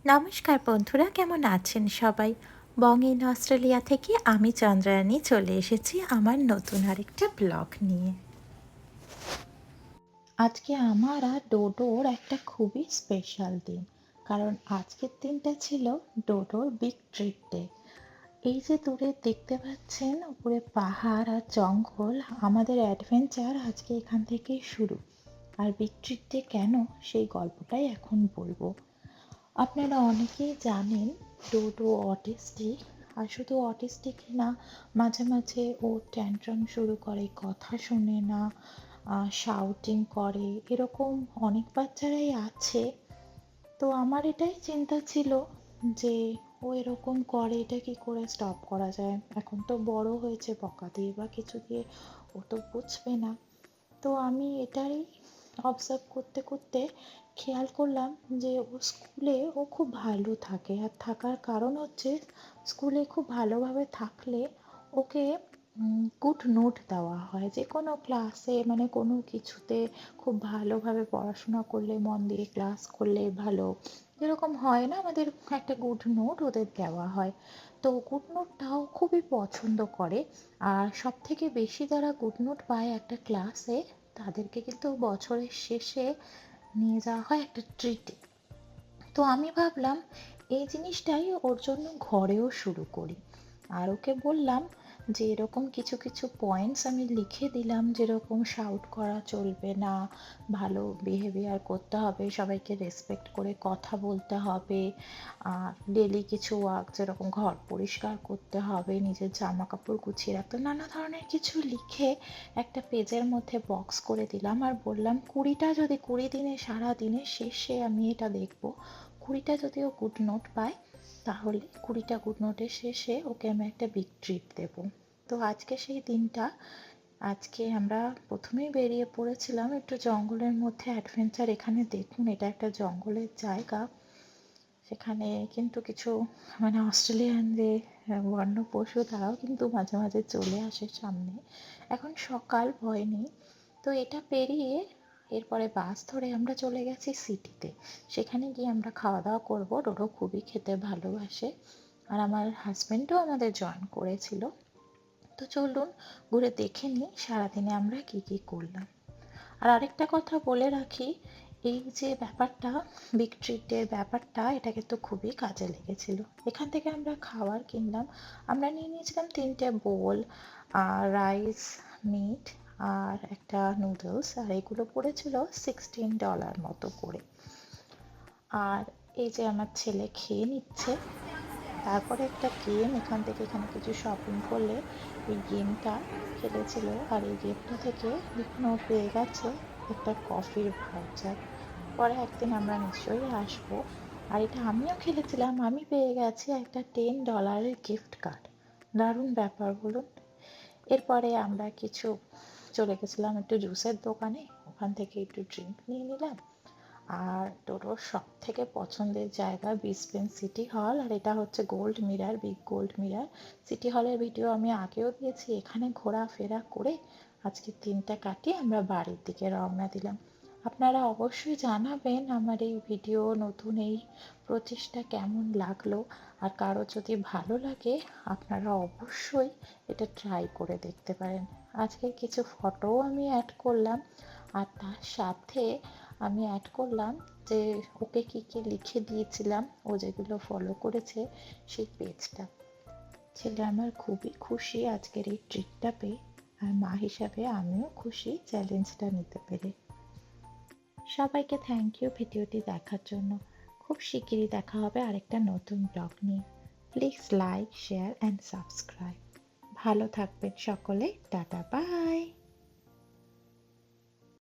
নমস্কার বন্ধুরা, কেমন আছেন সবাই? বং ইন অস্ট্রেলিয়া থেকে আমি চন্দ্রায়ণী চলে এসেছি আমার নতুন আরেকটা ব্লগ নিয়ে। আজকে আমার আর ডোডোর একটা খুবই স্পেশাল দিন, কারণ আজকের দিনটা ছিল ডোডোর বিগ ট্রিপ ডে। এই যে দূরে দেখতে পাচ্ছেন উপরে পাহাড় আর জঙ্গল, আমাদের অ্যাডভেঞ্চার আজকে এখান থেকেই শুরু। আর বিগ ট্রিপ ডে কেন, সেই গল্পটাই এখন বলবো। আপনারা অনেকেই জানেন ডোডো অটিস্টিক। আর শুধু অটিস্টিক না, মাঝে মাঝে ও ট্যান্ট্রাম শুরু করে, কথা শোনে না, শাউটিং করে, এরকম অনেক বাচ্চারাই আছে। তো আমার এটাই চিন্তা ছিল যে ও এরকম করে, এটা কি করে স্টপ করা যায়। এখন তো বড় হয়েছে, বকা দিয়ে বা কিছু দিয়ে ও তো বুঝবে না। তো আমি এটাই অবজার্ভ করতে করতে খেয়াল করলাম যে ও স্কুলে ও খুব ভালো থাকে, আর থাকার কারণ হচ্ছে স্কুলে খুব ভালোভাবে থাকলে ওকে গুড নোট দেওয়া হয়। যে কোনো ক্লাসে, মানে কোনো কিছুতে খুব ভালোভাবে পড়াশোনা করলে, মন দিয়ে ক্লাস করলে ভালো, এরকম হয় না, আমাদের একটা গুড নোট ওদের দেওয়া হয়। তো গুড নোটটাও খুবই পছন্দ করে। আর সব থেকে বেশি যারা গুড নোট পায় একটা ক্লাসে, তাদেরকে কিন্তু বছরের শেষে নিয়ে যাওয়া হয় একটা ট্রিটে। তো আমি ভাবলাম এই জিনিসটাই ওর জন্য ঘরেও শুরু করি। আর ওকে বললাম যে এরকম কিছু কিছু পয়েন্টস আমি লিখে দিলাম, যেরকম শাউট করা চলবে না, ভালো বিহেভিয়ার করতে হবে, সবাইকে রেসপেক্ট করে কথা বলতে হবে, ডেলি কিছু ওয়ার্ক যেরকম ঘর পরিষ্কার করতে হবে, নিজের জামা কাপড় গুছিয়ে রাখতে, নানা ধরনের কিছু লিখে একটা পেজের মধ্যে বক্স করে দিলাম। আর বললাম 20টা, যদি 20 দিনে, সারা দিনের শেষে আমি এটা দেখব, 20টা যদি ও গুড নোট পায়, তাহলে 20টা গুড নোটের শেষে ওকে আমি একটা বিগ ট্রিট দেব। তো আজকে সেই দিনটা। আজকে আমরা প্রথমেই বেরিয়ে পড়েছিলাম একটু জঙ্গলের মধ্যে অ্যাডভেঞ্চার। এখানে দেখুন, এটা একটা জঙ্গলের জায়গা। সেখানে কিন্তু কিছু, মানে অস্ট্রেলিয়ান যে বন্য পশু, তারাও কিন্তু মাঝে মাঝে চলে আসে সামনে। এখন সকাল, ভয় নেই। তো এটা পেরিয়ে এরপরে বাস ধরে আমরা চলে গেছি সিটিতে। সেখানে গিয়ে আমরা খাওয়া দাওয়া করবো। ডোডো খুবই খেতে ভালোবাসে, আর আমার হাজব্যান্ডও আমাদের জয়েন করেছিল। তো চলুন ঘুরে দেখে নিই সারাদিনে আমরা কি কি করলাম। আর আরেকটা কথা বলে রাখি, এই যে ব্যাপারটা, বিগ ট্রিটের ব্যাপারটা, এটা কিন্তু খুবই কাজে লেগেছিল। এখান থেকে আমরা খাবার কিনলাম। আমরা নিয়ে নিয়েছিলাম 3টে বোল, আর রাইস, মিট, আর একটা নুডলস, আর এগুলো পড়েছিল $16 মতো করে। আর এই যে আমার ছেলে খেয়ে নিচ্ছে। তারপরে একটা গেম, এখান থেকে এখানে কিছু শপিং করলে এই গেমটা খেলেছিল। আর এই গেমটা থেকে দেখুন ও পেয়ে গেছে একটা কফির ভাউচার। পরে একদিন আমরা নিশ্চয়ই আসবো। আর এটা আমিও খেলেছিলাম, আমি পেয়ে গেছি একটা $10 গিফট কার্ড। দারুণ ব্যাপার বলুন। এরপরে আমরা কিছু চলে গেছিলাম একটু জুসের দোকানে, ওখান থেকে একটু ড্রিঙ্ক নিয়ে নিলাম। আর টোটোর সব থেকে পছন্দের জায়গা ব্রিসবেন সিটি হল, আর এটা হচ্ছে gold mirror, big gold mirror. City হলের ভিডিও আমি আগেও দিয়েছি। এখানে ঘোরাফেরা করে আজকের দিনটা কাটিয়ে আমরা বাড়ির দিকে রওনা দিলাম। আপনারা অবশ্যই জানাবেন আমার এই ভিডিও, নতুন এই প্রচেষ্টা কেমন লাগলো। আর কারো যদি ভালো লাগে, আপনারা অবশ্যই এটা ট্রাই করে দেখতে পারেন। আজকে কিছু ফটোও আমি অ্যাড করলাম, আর তার সাথে আমি অ্যাড করলাম যে ওকে কী কী লিখে দিয়েছিলাম, ও যেগুলো ফলো করেছে সেই পেজটা। ছেলে আমার খুবই খুশি আজকের এই ট্রিটটা পেয়ে, আর মা হিসাবে আমিও খুশি চ্যালেঞ্জটা নিতে পেরে। সবাইকে থ্যাংক ইউ ভিডিওটি দেখার জন্য। খুব শিগগিরই দেখা হবে আরেকটা নতুন ব্লগ নিয়ে। Please like, share and subscribe. ভালো থাকবেন সকলে। Tata, by.